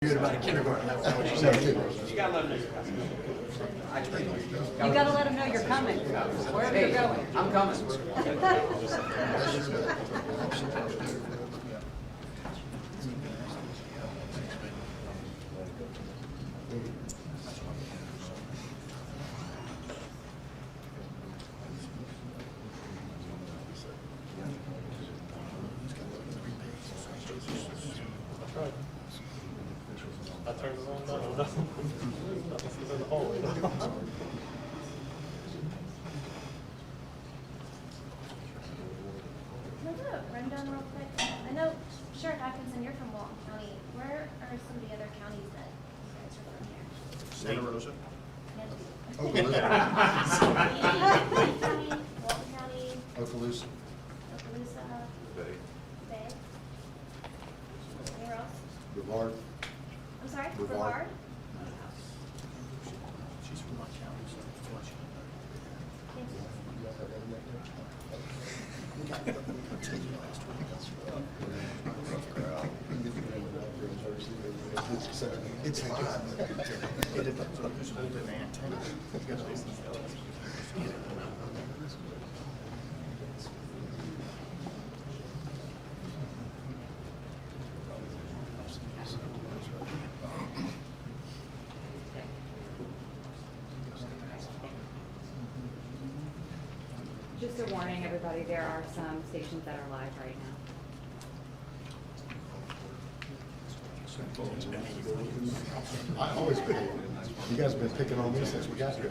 Good about a kindergarten. That's what you said. You gotta let them know you're coming. You gotta let them know you're coming, wherever you're going. I'm coming. I turned around, no. This is in the hallway. Can I do a rundown real quick? I know Sheriff Atkinson, you're from Walton County. Where are some of the other counties that you guys are from here? Santa Rosa. Nancy. Okaloosa. Lee County, Walton County, Okaloosa. Okaloosa, Bay. Anywhere else? Brevard. I'm sorry, Brevard. Brevard? She's from my county, so that's why she. It's fine. It depends on who's holding the antenna. Just a warning, everybody, there are some stations that are live right now. I always been, you guys have been picking on me since we got here.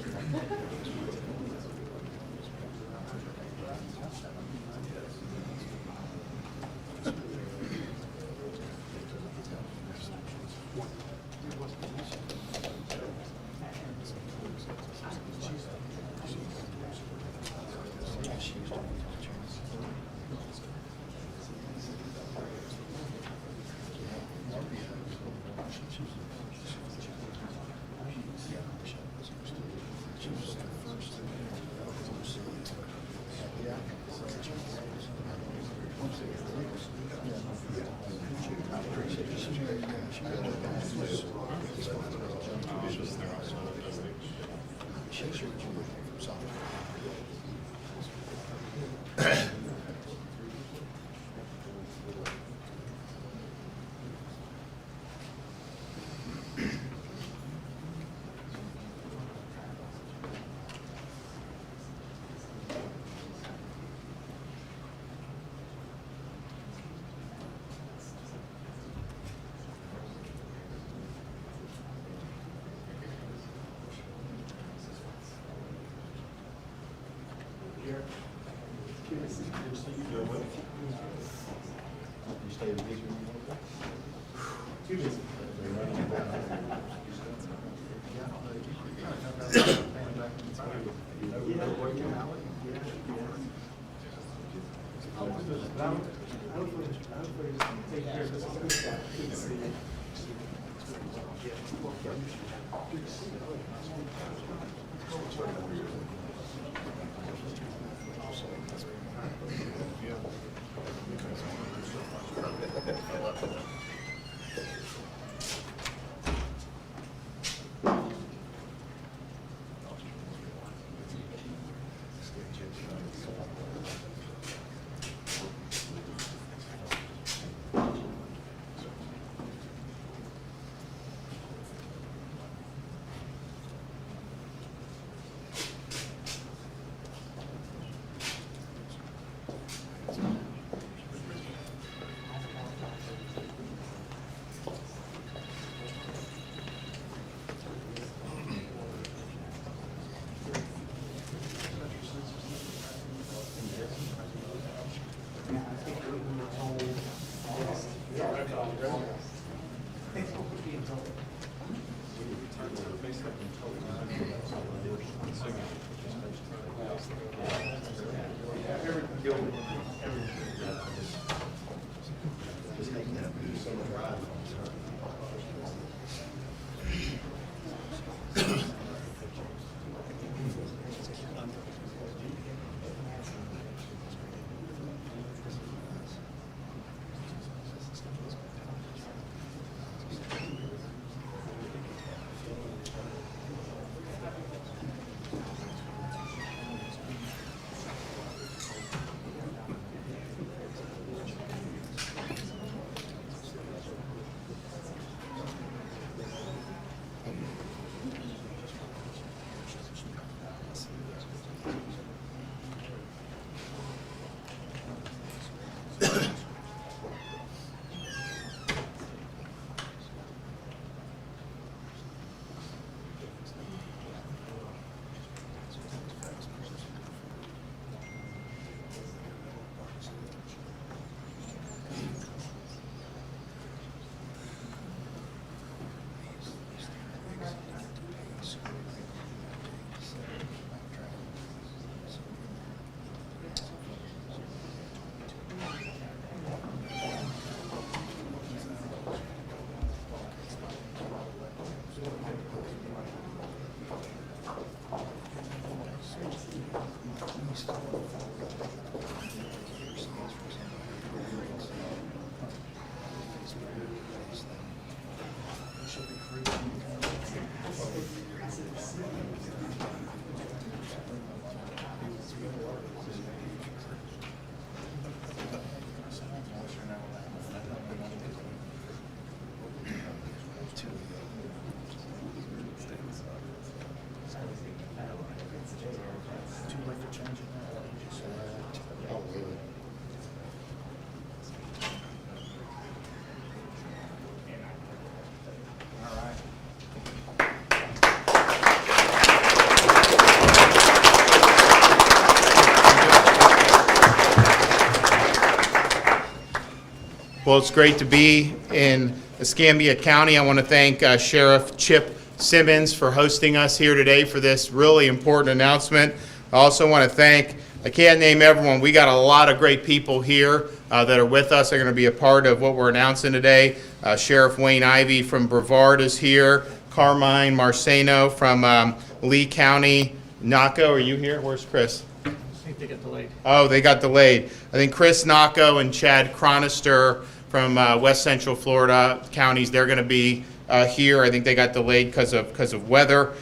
Well, it's great to be in Escambia County. I want to thank Sheriff Chip Simmons for hosting us here today for this really important announcement. I also want to thank, I can't name everyone, we got a lot of great people here that are with us. They're going to be a part of what we're announcing today. Sheriff Wayne Ivey from Brevard is here. Carmine Marceno from Lee County. Naco, are you here? Where's Chris? I think they get delayed. Oh, they got delayed. I think Chris Naco and Chad Chronister from West Central Florida counties, they're going to be here. I think they got delayed because of weather.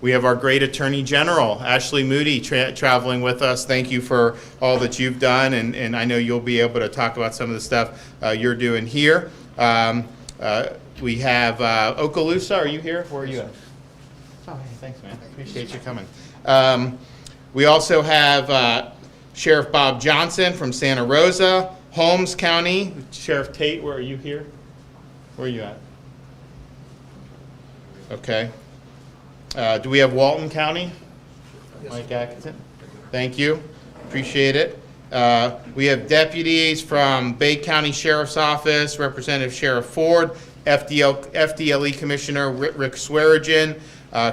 We have our great Attorney General, Ashley Moody, traveling with us. Thank you for all that you've done, and I know you'll be able to talk about some of the stuff you're doing here. We have Okaloosa. Are you here? Where are you at? Oh, hey, thanks, man. Appreciate you coming. We also have Sheriff Bob Johnson from Santa Rosa, Holmes County. Sheriff Tate, where are you here? Where are you at? Okay. Do we have Walton County? Mike Atkinson. Thank you. Appreciate it. We have deputies from Bay County Sheriff's Office, Representative Sheriff Ford, FDLE Commissioner Rick Swearigan,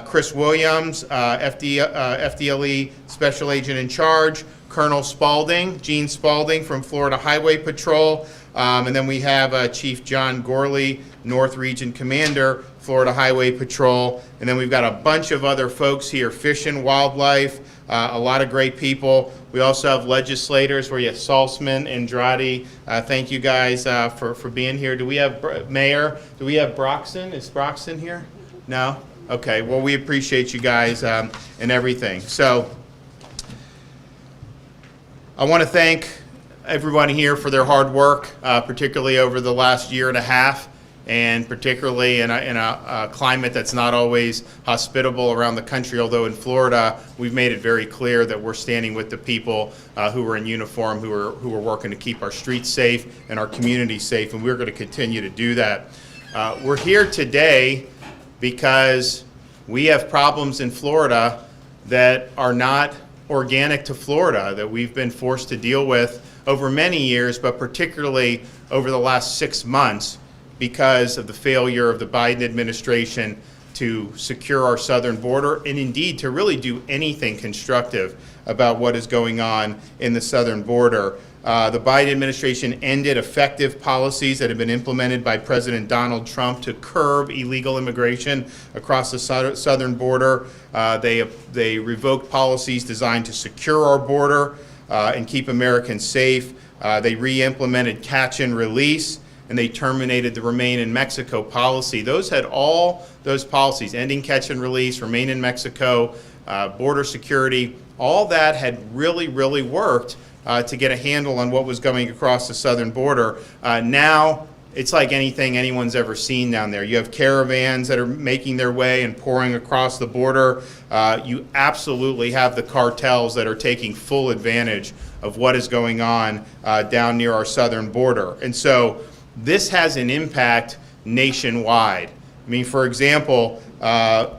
Chris Williams, FDLE Special Agent in Charge, Colonel Spalding, Gene Spalding from Florida Highway Patrol, and then we have Chief John Gorley, North Region Commander, Florida Highway Patrol, and then we've got a bunch of other folks here, Fish and Wildlife, a lot of great people. We also have legislators where you have Salzman, Andrade. Thank you guys for being here. Do we have Mayor? Do we have Broxton? Is Broxton here? No? Okay, well, we appreciate you guys and everything. So I want to thank everyone here for their hard work, particularly over the last year and a half, and particularly in a climate that's not always hospitable around the country, although in Florida, we've made it very clear that we're standing with the people who are in uniform, who are working to keep our streets safe and our communities safe, and we're going to continue to do that. We're here today because we have problems in Florida that are not organic to Florida, that we've been forced to deal with over many years, but particularly over the last 6 months because of the failure of the Biden administration to secure our southern border and indeed to really do anything constructive about what is going on in the southern border. The Biden administration ended effective policies that have been implemented by President Donald Trump to curb illegal immigration across the southern border. They revoked policies designed to secure our border and keep Americans safe. They re-implemented catch and release, and they terminated the Remain in Mexico policy. Those had all those policies, ending catch and release, Remain in Mexico, border security, all that had really, really worked to get a handle on what was going across the southern border. Now, it's like anything anyone's ever seen down there. You have caravans that are making their way and pouring across the border. You absolutely have the cartels that are taking full advantage of what is going on down near our southern border. And so this has an impact nationwide. I mean, for example,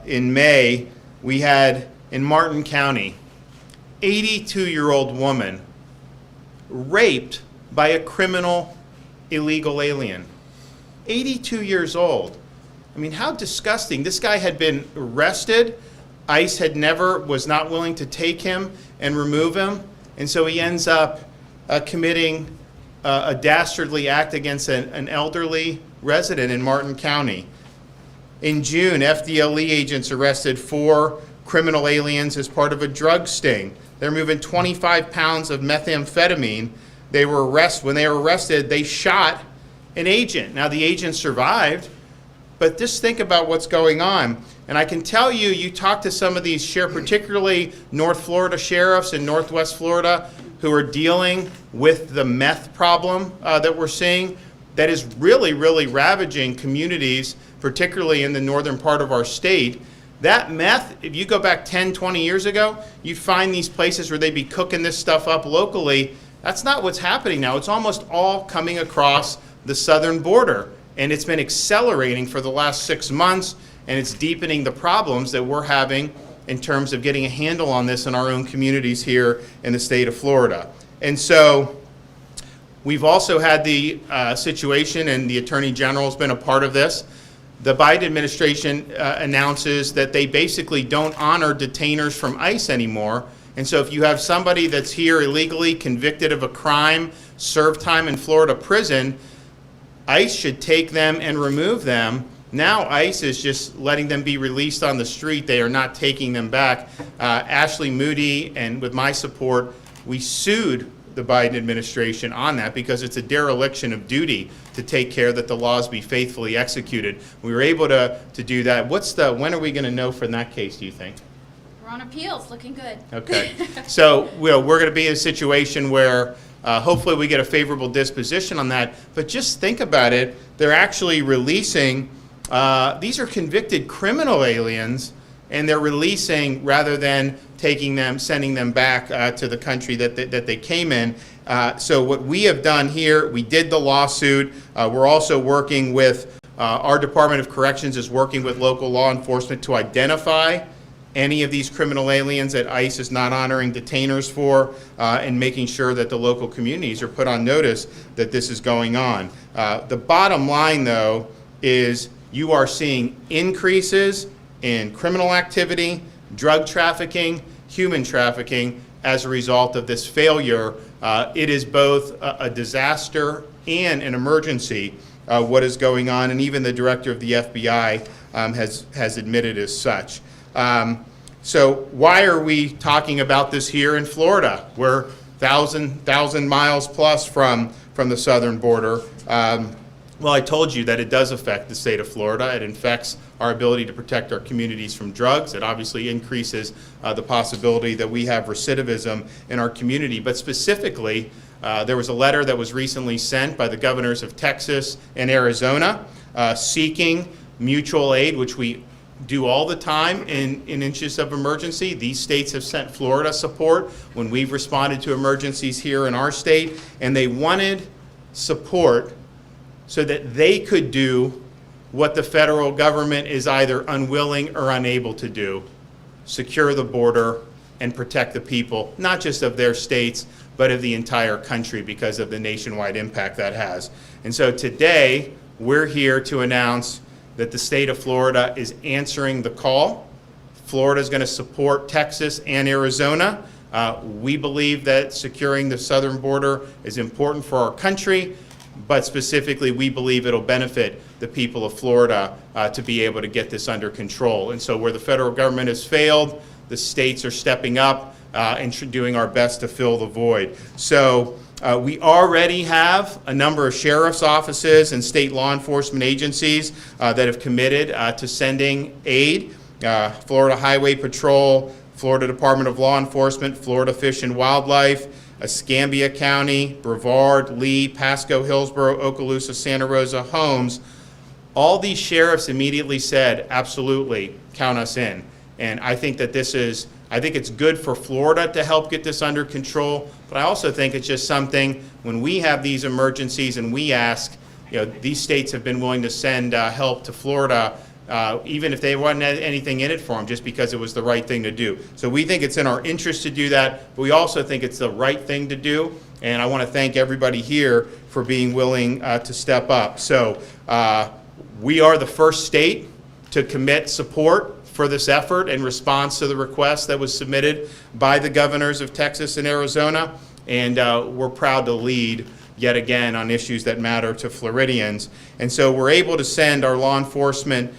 in May, we had in Martin County, 82-year-old woman raped by a criminal illegal alien. 82 years old. I mean, how disgusting. This guy had been arrested. ICE was not willing to take him and remove him. And so he ends up committing a dastardly act against an elderly resident in Martin County. In June, FDLE agents arrested 4 criminal aliens as part of a drug sting. They're moving 25 pounds of methamphetamine. When they were arrested, they shot an agent. Now, the agent survived, but just think about what's going on. And I can tell you, you talk to some of these sheriffs, particularly North Florida sheriffs in Northwest Florida, who are dealing with the meth problem that we're seeing, that is really, really ravaging communities, particularly in the northern part of our state. That meth, if you go back 10, 20 years ago, you'd find these places where they'd be cooking this stuff up locally. That's not what's happening now. It's almost all coming across the southern border, and it's been accelerating for the last 6 months, and it's deepening the problems that we're having in terms of getting a handle on this in our own communities here in the state of Florida. And so We've also had the situation, and the Attorney General has been a part of this. The Biden administration announces that they basically don't honor detainers from ICE anymore. And so if you have somebody that's here illegally, convicted of a crime, served time in Florida prison, ICE should take them and remove them. Now ICE is just letting them be released on the street. They are not taking them back. Ashley Moody, and with my support, we sued the Biden administration on that because it's a dereliction of duty to take care that the laws be faithfully executed. We were able to do that. When are we going to know from that case, do you think? We're on appeals, looking good. Okay. So we're going to be in a situation where hopefully we get a favorable disposition on that. But just think about it. They're actually releasing, these are convicted criminal aliens, and they're releasing rather than taking them, sending them back to the country that they came in. So what we have done here, we did the lawsuit. We're also working with, our Department of Corrections is working with local law enforcement to identify any of these criminal aliens that ICE is not honoring detainers for, and making sure that the local communities are put on notice that this is going on. The bottom line, though, is you are seeing increases in criminal activity, drug trafficking, human trafficking as a result of this failure. It is both a disaster and an emergency, what is going on, and even the director of the FBI has admitted as such. So why are we talking about this here in Florida? We're 1,000 miles plus from the southern border. Well, I told you that it does affect the state of Florida. It affects our ability to protect our communities from drugs. It obviously increases the possibility that we have recidivism in our community. But specifically, there was a letter that was recently sent by the governors of Texas and Arizona seeking mutual aid, which we do all the time in instances of emergency. These states have sent Florida support when we've responded to emergencies here in our state, and they wanted support so that they could do what the federal government is either unwilling or unable to do: secure the border and protect the people, not just of their states, but of the entire country because of the nationwide impact that has. And so today, we're here to announce that the state of Florida is answering the call. Florida is going to support Texas and Arizona. We believe that securing the southern border is important for our country, but specifically we believe it'll benefit the people of Florida to be able to get this under control. And so where the federal government has failed, the states are stepping up and doing our best to fill the void. So we already have a number of sheriff's offices and state law enforcement agencies that have committed to sending aid. Florida Highway Patrol, Florida Department of Law Enforcement, Florida Fish and Wildlife, Escambia County, Brevard, Lee, Pasco, Hillsborough, Okaloosa, Santa Rosa, Holmes. All these sheriffs immediately said, absolutely, count us in. And I think that I think it's good for Florida to help get this under control, but I also think it's just something, when we have these emergencies and we ask, these states have been willing to send help to Florida, even if they wasn't anything in it for them, just because it was the right thing to do. So we think it's in our interest to do that, but we also think it's the right thing to do, and I want to thank everybody here for being willing to step up. So we are the first state to commit support for this effort in response to the request that was submitted by the governors of Texas and Arizona, and we're proud to lead yet again on issues that matter to Floridians. And so we're able to send our law enforcement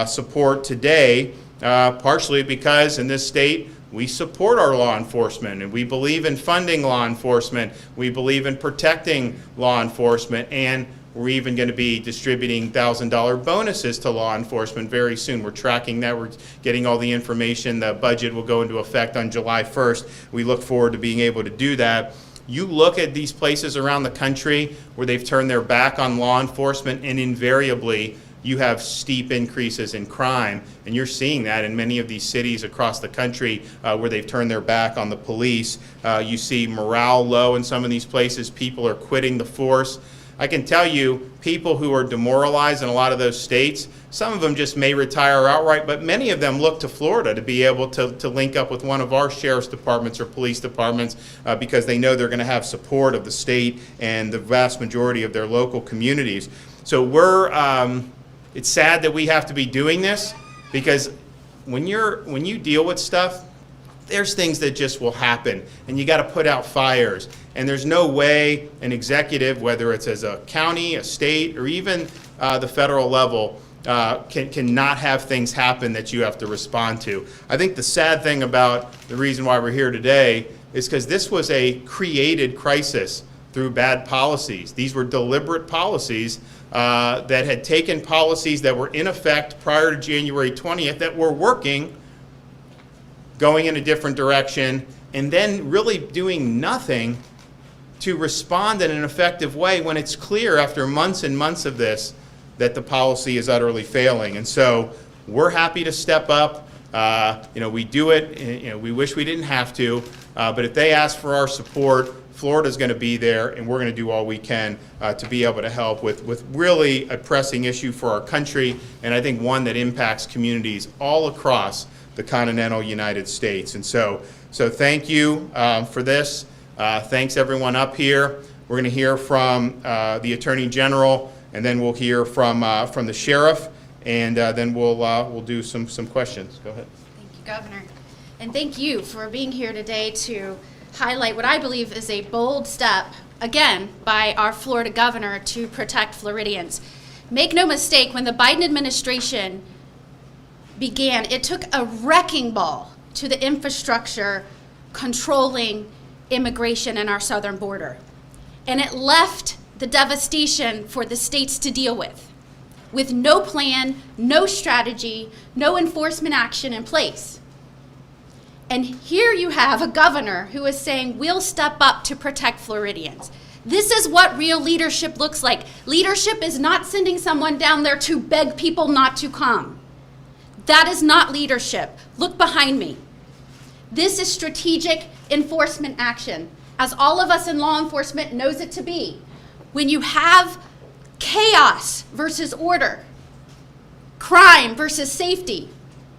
support today, partially because in this state we support our law enforcement and we believe in funding law enforcement, we believe in protecting law enforcement, and we're even going to be distributing $1,000 bonuses to law enforcement very soon. We're tracking that. We're getting all the information. The budget will go into effect on July 1st. We look forward to being able to do that. You look at these places around the country where they've turned their back on law enforcement, and invariably you have steep increases in crime. And you're seeing that in many of these cities across the country where they've turned their back on the police. You see morale low in some of these places. People are quitting the force. I can tell you, people who are demoralized in a lot of those states, some of them just may retire outright, but many of them look to Florida to be able to link up with one of our sheriff's departments or police departments because they know they're going to have support of the state and the vast majority of their local communities. So it's sad that we have to be doing this, because when you deal with stuff, there's things that just will happen, and you got to put out fires. And there's no way an executive, whether it's as a county, a state, or even the federal level, can not have things happen that you have to respond to. I think the sad thing about the reason why we're here today is because this was a created crisis through bad policies. These were deliberate policies that had taken policies that were in effect prior to January 20th that were working, going in a different direction, and then really doing nothing to respond in an effective way when it's clear after months and months of this that the policy is utterly failing. And so we're happy to step up. We do it. We wish we didn't have to, but if they ask for our support, Florida's going to be there, and we're going to do all we can to be able to help with really a pressing issue for our country, and I think one that impacts communities all across the continental United States. And so thank you for this. Thanks everyone up here. We're going to hear from the Attorney General, and then we'll hear from the Sheriff, and then we'll do some questions. Go ahead. Thank you, Governor. And thank you for being here today to highlight what I believe is a bold step, again, by our Florida governor to protect Floridians. Make no mistake, when the Biden administration began, it took a wrecking ball to the infrastructure controlling immigration in our southern border. And it left the devastation for the states to deal with no plan, no strategy, no enforcement action in place. And here you have a governor who is saying, we'll step up to protect Floridians. This is what real leadership looks like. Leadership is not sending someone down there to beg people not to come. That is not leadership. Look behind me. This is strategic enforcement action, as all of us in law enforcement knows it to be. When you have chaos versus order, crime versus safety,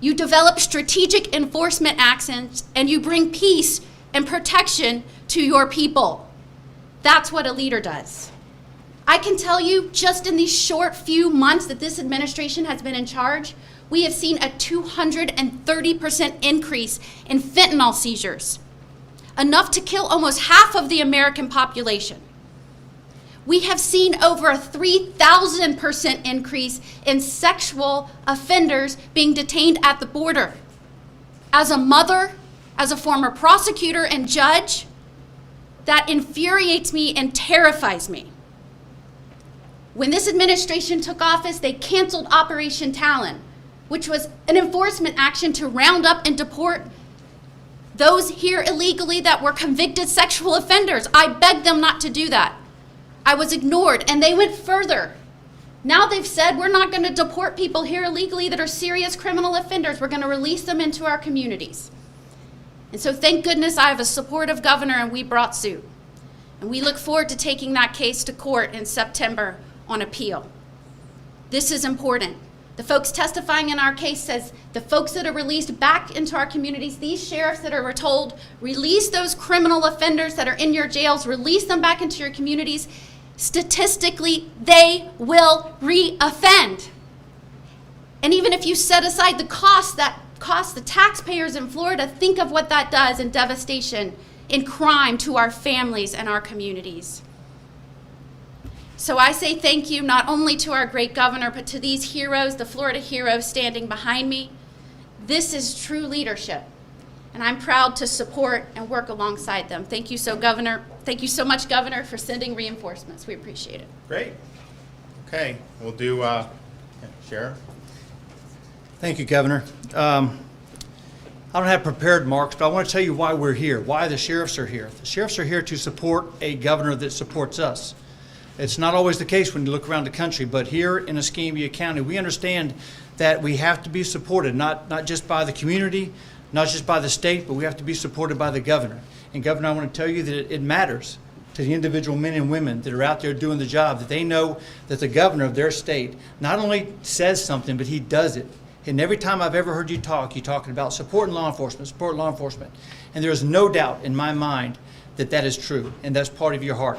you develop strategic enforcement actions and you bring peace and protection to your people. That's what a leader does. I can tell you, just in these short few months that this administration has been in charge, we have seen a 230% increase in fentanyl seizures, enough to kill almost half of the American population. We have seen over a 3,000% increase in sexual offenders being detained at the border. As a mother, as a former prosecutor and judge, that infuriates me and terrifies me. When this administration took office, they canceled Operation Talon, which was an enforcement action to round up and deport those here illegally that were convicted sexual offenders. I begged them not to do that. I was ignored, and they went further. Now they've said, we're not going to deport people here illegally that are serious criminal offenders. We're going to release them into our communities. And so thank goodness I have a supportive governor, and we brought suit. And we look forward to taking that case to court in September on appeal. This is important. The folks testifying in our case says the folks that are released back into our communities, these sheriffs that are told, release those criminal offenders that are in your jails, release them back into your communities, statistically, they will re-offend. And even if you set aside the cost that costs the taxpayers in Florida, think of what that does in devastation, in crime to our families and our communities. So I say thank you not only to our great governor, but to these heroes, the Florida heroes standing behind me. This is true leadership, and I'm proud to support and work alongside them. Thank you so much, Governor, for sending reinforcements. We appreciate it. Great. Okay, we'll do Sheriff. Thank you, Governor. I don't have prepared remarks, but I want to tell you why we're here, why the sheriffs are here. The sheriffs are here to support a governor that supports us. It's not always the case when you look around the country, but here in Escambia County, we understand that we have to be supported, not just by the community, not just by the state, but we have to be supported by the governor. And Governor, I want to tell you that it matters to the individual men and women that are out there doing the job, that they know that the governor of their state not only says something, but he does it. And every time I've ever heard you talk, you're talking about supporting law enforcement, support law enforcement. And there is no doubt in my mind that that is true, and that's part of your heart.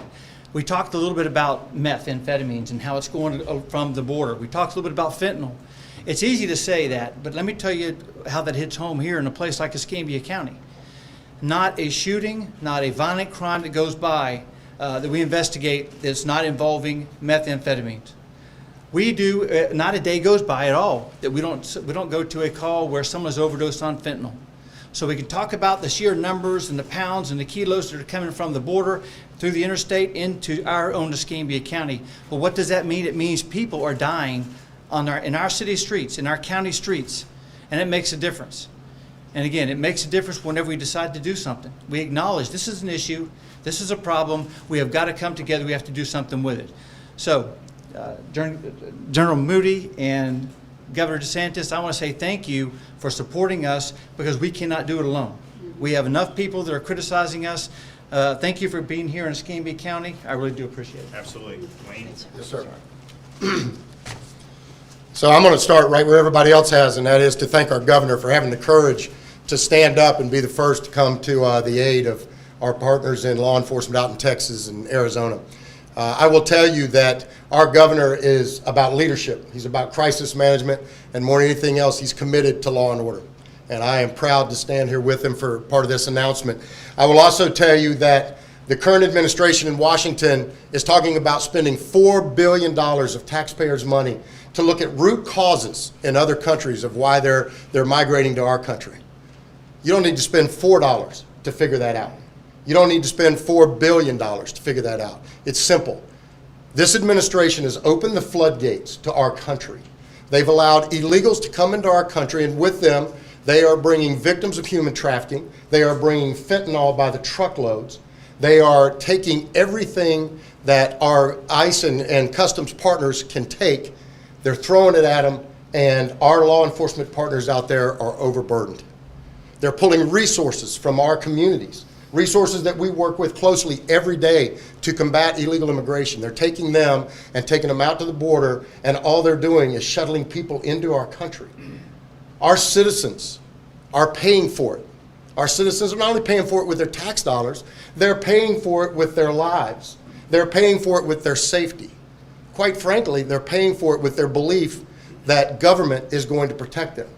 We talked a little bit about methamphetamines and how it's going from the border. We talked a little bit about fentanyl. It's easy to say that, but let me tell you how that hits home here in a place like Escambia County. Not a shooting, not a violent crime that goes by that we investigate that's not involving methamphetamines. We do, not a day goes by at all that we don't go to a call where someone's overdosed on fentanyl. So we can talk about the sheer numbers and the pounds and the kilos that are coming from the border through the interstate into our own Escambia County. But what does that mean? It means people are dying in our city streets, in our county streets, and it makes a difference. And again, it makes a difference whenever we decide to do something. We acknowledge this is an issue, this is a problem, we have got to come together, we have to do something with it. So, General Moody and Governor DeSantis, I want to say thank you for supporting us because we cannot do it alone. We have enough people that are criticizing us. Thank you for being here in Escambia County. I really do appreciate it. Absolutely. Wayne? Yes, sir. So I'm going to start right where everybody else has, and that is to thank our governor for having the courage to stand up and be the first to come to the aid of our partners in law enforcement out in Texas and Arizona. I will tell you that our governor is about leadership. He's about crisis management, and more than anything else, he's committed to law and order. And I am proud to stand here with him for part of this announcement. I will also tell you that the current administration in Washington is talking about spending $4 billion of taxpayers' money to look at root causes in other countries of why they're migrating to our country. You don't need to spend $4 to figure that out. You don't need to spend $4 billion to figure that out. It's simple. This administration has opened the floodgates to our country. They've allowed illegals to come into our country, and with them, they are bringing victims of human trafficking. They are bringing fentanyl by the truckloads. They are taking everything that our ICE and customs partners can take. They're throwing it at them, and our law enforcement partners out there are overburdened. They're pulling resources from our communities, resources that we work with closely every day to combat illegal immigration. They're taking them and taking them out to the border, and all they're doing is shuttling people into our country. Our citizens are paying for it. Our citizens are not only paying for it with their tax dollars, they're paying for it with their lives. They're paying for it with their safety. Quite frankly, they're paying for it with their belief that government is going to protect them.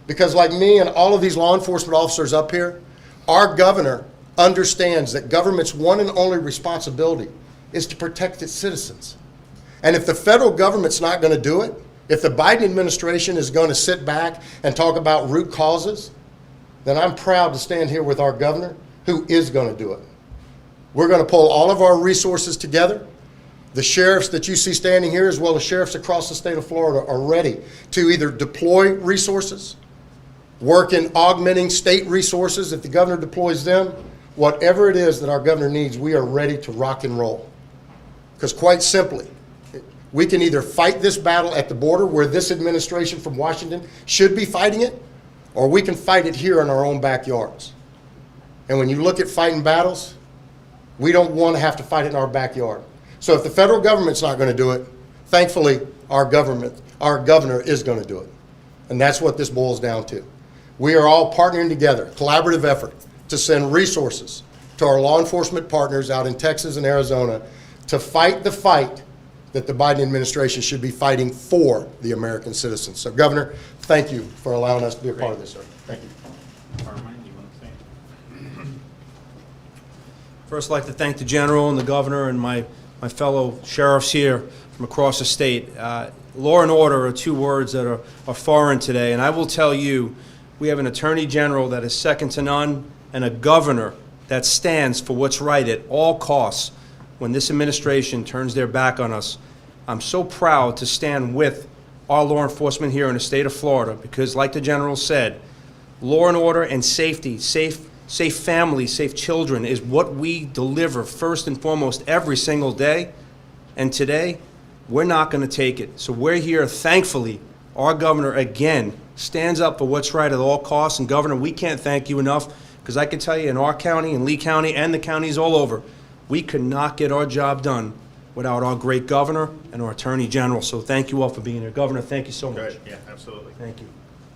Because like me and all of these law enforcement officers up here, our governor understands that government's one and only responsibility is to protect its citizens. And if the federal government's not going to do it, if the Biden administration is going to sit back and talk about root causes, then I'm proud to stand here with our governor who is going to do it. We're going to pull all of our resources together. The sheriffs that you see standing here, as well as sheriffs across the state of Florida, are ready to either deploy resources, work in augmenting state resources if the governor deploys them. Whatever it is that our governor needs, we are ready to rock and roll. Because quite simply, we can either fight this battle at the border where this administration from Washington should be fighting it, or we can fight it here in our own backyards. And when you look at fighting battles, we don't want to have to fight it in our backyard. So if the federal government's not going to do it, thankfully our governor is going to do it. And that's what this boils down to. We are all partnering together, collaborative effort, to send resources to our law enforcement partners out in Texas and Arizona to fight the fight that the Biden administration should be fighting for the American citizens. So, Governor, thank you for allowing us to be a part of this, sir. Thank you. Carmine, you want to say? First, I'd like to thank the General and the Governor and my fellow sheriffs here from across the state. Law and order are two words that are foreign today, and I will tell you, we have an Attorney General that is second to none and a Governor that stands for what's right at all costs. When this administration turns their back on us, I'm so proud to stand with our law enforcement here in the state of Florida because, like the General said, law and order and safety, safe families, safe children is what we deliver first and foremost every single day. And today, we're not going to take it. So we're here, thankfully, our governor, again, stands up for what's right at all costs. And, Governor, we can't thank you enough because I can tell you in our county, in Lee County, and the counties all over, We could not get our job done without our great governor and our attorney general. So thank you all for being here. Governor, thank you so much. Good, yeah, absolutely. Thank you.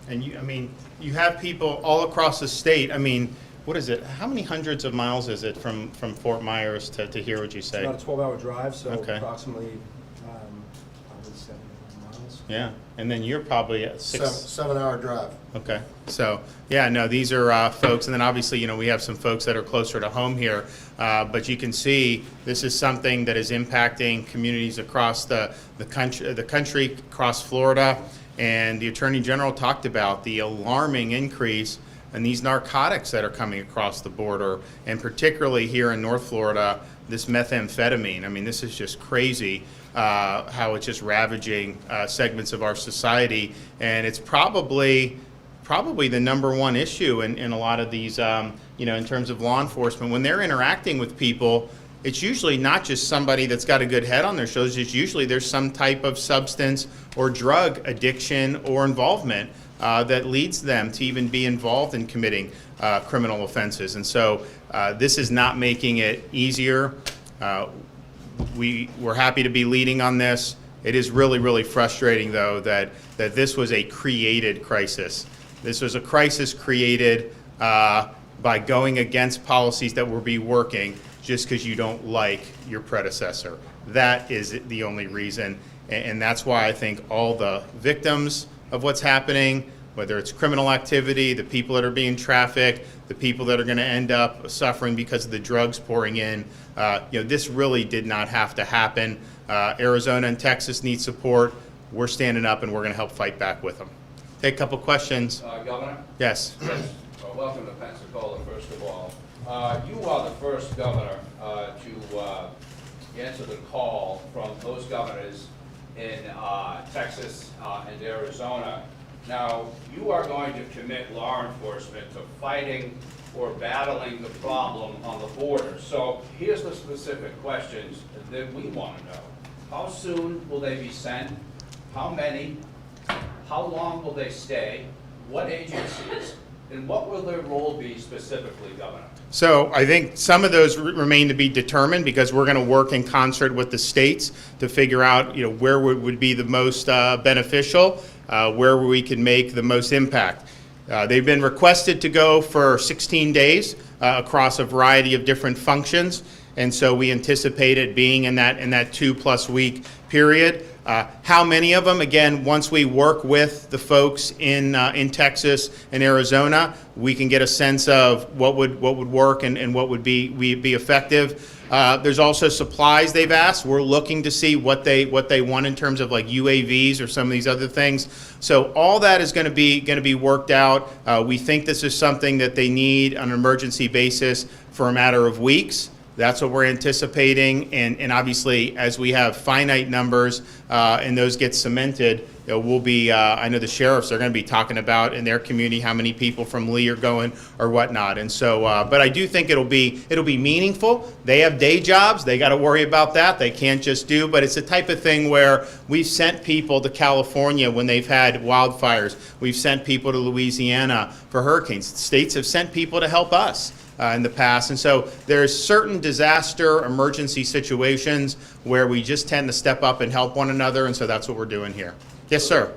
And you, I mean, you have people all across the state. I mean, what is it? How many hundreds of miles is it from Fort Myers to here, would you say? About a 12-hour drive, so Okay. approximately probably 7 miles. Yeah, and then you're probably at 6. 7-hour drive. Okay, so, yeah, no, these are folks, and then obviously, you know, we have some folks that are closer to home here, but you can see this is something that is impacting communities across the country, across Florida, and the Attorney General talked about the alarming increase in these narcotics that are coming across the border, and particularly here in North Florida, this methamphetamine. I mean, this is just crazy. How it's just ravaging segments of our society, and it's probably the number one issue in a lot of these, you know, in terms of law enforcement. When they're interacting with people, it's usually not just somebody that's got a good head on their shoulders. It's usually there's some type of substance or drug addiction or involvement that leads them to even be involved in committing criminal offenses. And so this is not making it easier. We're happy to be leading on this. It is really, really frustrating, though, that this was a created crisis. This was a crisis created by going against policies that will be working just because you don't like your predecessor. That is the only reason, and that's why I think all the victims of what's happening, whether it's criminal activity, the people that are being trafficked, the people that are going to end up suffering because of the drugs pouring in, you know, this really did not have to happen. Arizona and Texas need support. We're standing up and we're going to help fight back with them. Take a couple questions. Governor? Yes. Yes. Welcome to Pensacola, first of all. You are the first governor to answer the call from those governors in Texas and Arizona. Now, you are going to commit law enforcement to fighting or battling the problem on the border. So here's the specific questions that we want to know. How soon will they be sent? How many? How long will they stay? What agencies? And what will their role be specifically, Governor? So I think some of those remain to be determined because we're going to work in concert with the states to figure out, you know, where would be the most beneficial, where we can make the most impact. They've been requested to go for 16 days across a variety of different functions, and so we anticipate it being in that 2+ week period. How many of them? Again, once we work with the folks in Texas and Arizona, we can get a sense of what would work and what would be effective. There's also supplies they've asked. We're looking to see what they want in terms of like UAVs or some of these other things. So all that is going to be worked out. We think this is something that they need on an emergency basis for a matter of weeks. That's what we're anticipating, and obviously, as we have finite numbers and those get cemented, you know, we'll be. I know the sheriffs are going to be talking about in their community how many people from Lee are going or whatnot, and so. But I do think it'll be meaningful. They have day jobs; they got to worry about that. They can't just do. But it's the type of thing where we've sent people to California when they've had wildfires. We've sent people to Louisiana for hurricanes. States have sent people to help us. In the past, and so there's certain disaster emergency situations where we just tend to step up and help one another, and so that's what we're doing here. Yes, sir.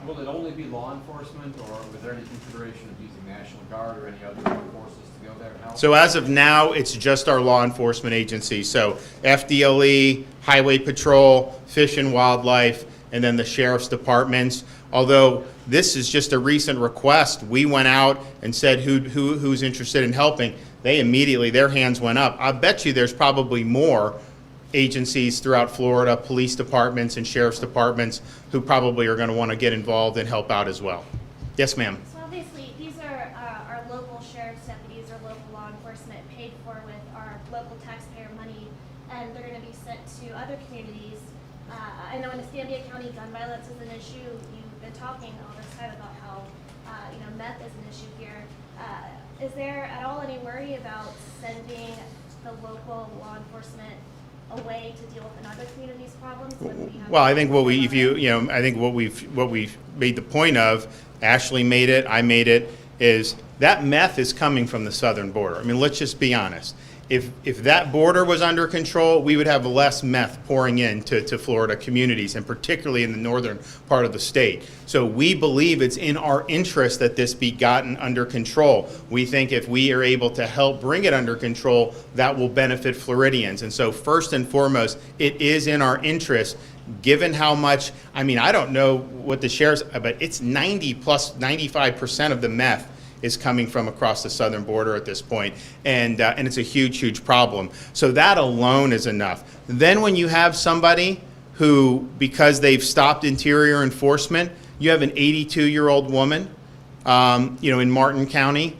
Will it only be law enforcement, or was there any consideration of using National Guard or any other forces to go there and help? So as of now, it's just our law enforcement agencies. So FDLE, Highway Patrol, Fish and Wildlife, and then the sheriff's departments. Although this is just a recent request, we went out and said who's interested in helping. They immediately, their hands went up. I bet you there's probably more agencies throughout Florida, police departments and sheriff's departments, who probably are going to want to get involved and help out as well. Yes, ma'am. So obviously, these are our local sheriff's deputies or local law enforcement paid for with our local taxpayer money, and they're going to be sent to other communities. I know in Escambia County, gun violence is an issue. You've been talking all this time about how meth is an issue here. Is there at all any worry about sending the local law enforcement away to deal with another community's problems? Well, I think I think what we've made the point of, Ashley made it, I made it, is that meth is coming from the southern border. I mean, let's just be honest. If that border was under control, we would have less meth pouring into Florida communities, and particularly in the northern part of the state. So we believe it's in our interest that this be gotten under control. We think if we are able to help bring it under control, that will benefit Floridians. And so first and foremost, it is in our interest, given how much, I mean, I don't know what the sheriff's, but it's 95% of the meth is coming from across the southern border at this point, and it's a huge, huge problem. So that alone is enough. Then when you have somebody who, because they've stopped interior enforcement, you have an 82-year-old woman, in Martin County,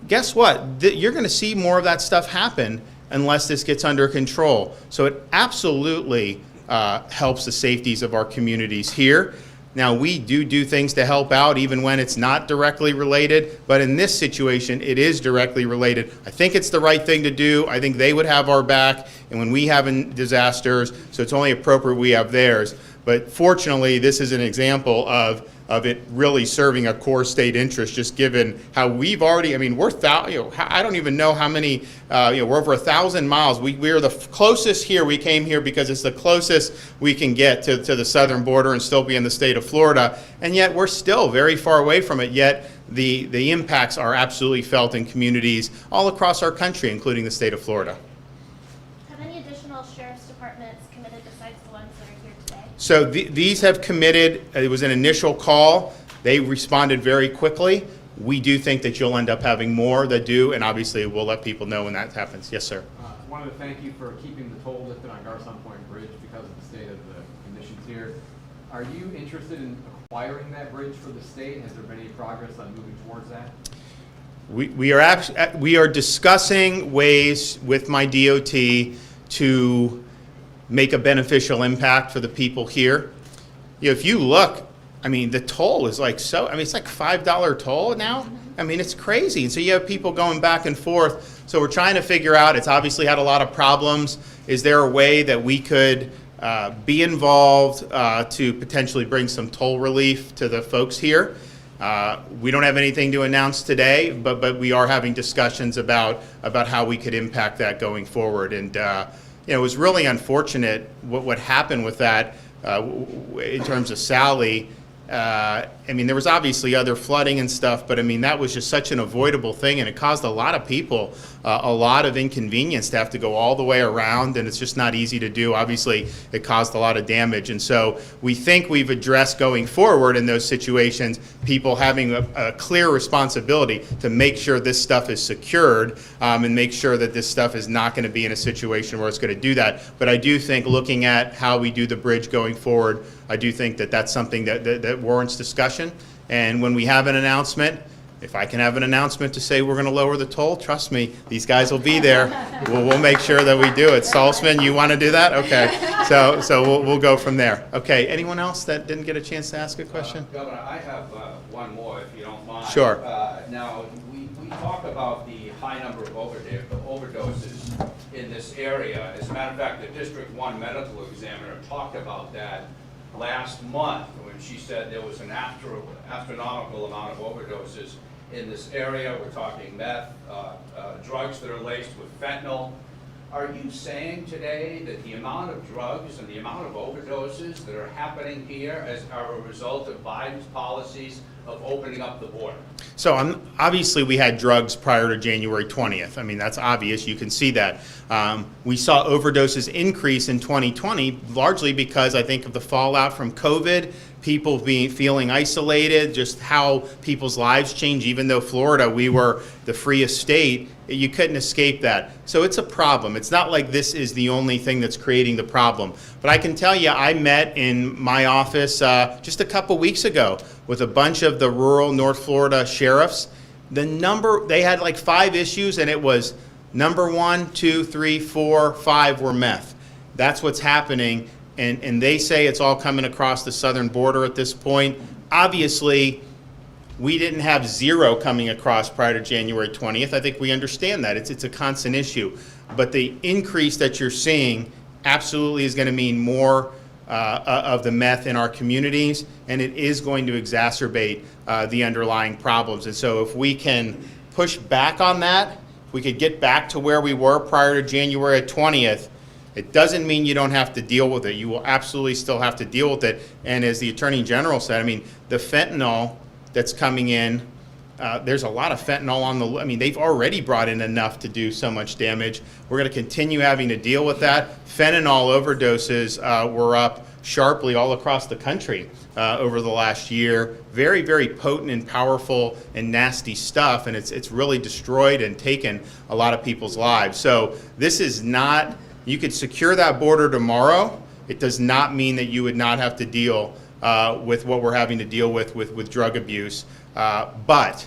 guess what? You're going to see more of that stuff happen unless this gets under control. So it absolutely helps the safeties of our communities here. Now, we do things to help out even when it's not directly related, but in this situation, it is directly related. I think it's the right thing to do. I think they would have our back, and when we have disasters, so it's only appropriate we have theirs. But fortunately, this is an example of it really serving a core state interest, just given how we've already, I mean, I don't even know how many, we're over 1,000 miles. We're the closest here. We came here because it's the closest we can get to the southern border and still be in the state of Florida. And yet we're still very far away from it, yet the impacts are absolutely felt in communities all across our country, including the state of Florida. Have any additional sheriff's departments committed besides the ones that are here today? So these have committed. It was an initial call. They responded very quickly. We do think that you'll end up having more that do, and obviously we'll let people know when that happens. Yes, sir. Wanted to thank you for keeping the toll lifted on Garcon Point Bridge because of the state of the conditions here. Are you interested in acquiring that bridge for the state? Has there been any progress on moving towards that? We are discussing ways with my DOT to make a beneficial impact for the people here. If you look, I mean, the toll is it's like $5 toll now. I mean, it's crazy. And so you have people going back and forth. So we're trying to figure out, it's obviously had a lot of problems. Is there a way that we could be involved to potentially bring some toll relief to the folks here? We don't have anything to announce today, but we are having discussions about how we could impact that going forward. And it was really unfortunate what happened with that in terms of Sally. I mean, there was obviously other flooding and stuff, but I mean, that was just such an avoidable thing, and it caused a lot of people a lot of inconvenience to have to go all the way around, and it's just not easy to do. Obviously, it caused a lot of damage, and so we think we've addressed going forward in those situations, people having a clear responsibility to make sure this stuff is secured and make sure that this stuff is not going to be in a situation where it's going to do that. But I do think looking at how we do the bridge going forward, I do think that that's something that warrants discussion. And when we have an announcement, if I can have an announcement to say we're going to lower the toll, trust me, these guys will be there. We'll make sure that we do it. Saltzman, you want to do that? Okay. So we'll go from there. Okay. Anyone else that didn't get a chance to ask a question? Governor, I have one more, if you don't mind. Sure. Now, we talk about the high number of overdoses in this area. As a matter of fact, the District 1 medical examiner talked about that last month when she said there was an astronomical amount of overdoses in this area. We're talking meth, drugs that are laced with fentanyl. Are you saying today that the amount of drugs and the amount of overdoses that are happening here are a result of Biden's policies of opening up the border? So obviously we had drugs prior to January 20th. I mean, that's obvious. You can see that. We saw overdoses increase in 2020, largely because I think of the fallout from COVID, people feeling isolated, just how people's lives change. Even though Florida, we were the freest state, you couldn't escape that. So it's a problem. It's not like this is the only thing that's creating the problem. But I can tell you, I met in my office just a couple weeks ago with a bunch of the rural North Florida sheriffs. They had like 5 issues, and it was number 1, 2, 3, 4, 5 were meth. That's what's happening. And they say it's all coming across the southern border at this point. Obviously, we didn't have 0 coming across prior to January 20th. I think we understand that. It's a constant issue. But the increase that you're seeing absolutely is going to mean more of the meth in our communities, and it is going to exacerbate the underlying problems. And so if we can push back on that we could get back to where we were prior to January 20th, it doesn't mean you don't have to deal with it. You will absolutely still have to deal with it. And as the Attorney General said, I mean, the fentanyl that's coming in, there's a lot of fentanyl on the, I mean, they've already brought in enough to do so much damage. We're going to continue having to deal with that. Fentanyl overdoses were up sharply all across the country over the last year. Very, very potent and powerful and nasty stuff, and it's really destroyed and taken a lot of people's lives. So this is not, you could secure that border tomorrow. It does not mean that you would not have to deal with what we're having to deal with drug abuse. But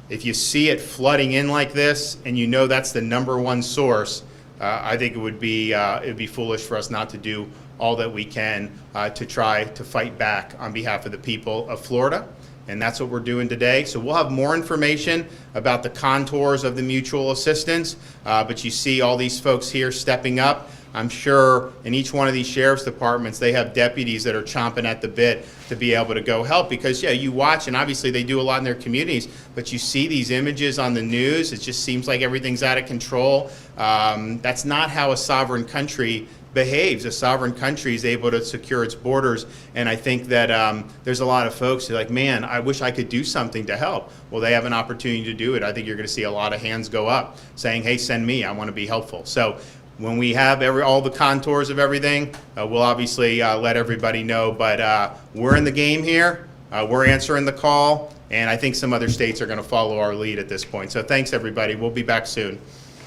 if you see it flooding in like this and you know that's the #1 source, I think it would be foolish for us not to do all that we can to try to fight back on behalf of the people of Florida. And that's what we're doing today. So we'll have more information about the contours of the mutual assistance, but you see all these folks here stepping up. I'm sure in each one of these sheriff's departments, they have deputies that are chomping at the bit to be able to go help, because yeah, you watch, and obviously they do a lot in their communities, but you see these images on the news, it just seems like everything's out of control. That's not how a sovereign country behaves. A sovereign country is able to secure its borders, and I think that there's a lot of folks who are like, man, I wish I could do something to help. Well, they have an opportunity to do it. I think you're going to see a lot of hands go up saying, hey, send me, I want to be helpful. So when we have all the contours of everything, we'll obviously let everybody know, but we're in the game here, we're answering the call, and I think some other states are going to follow our lead at this point. So thanks, everybody. We'll be back soon.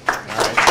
All right.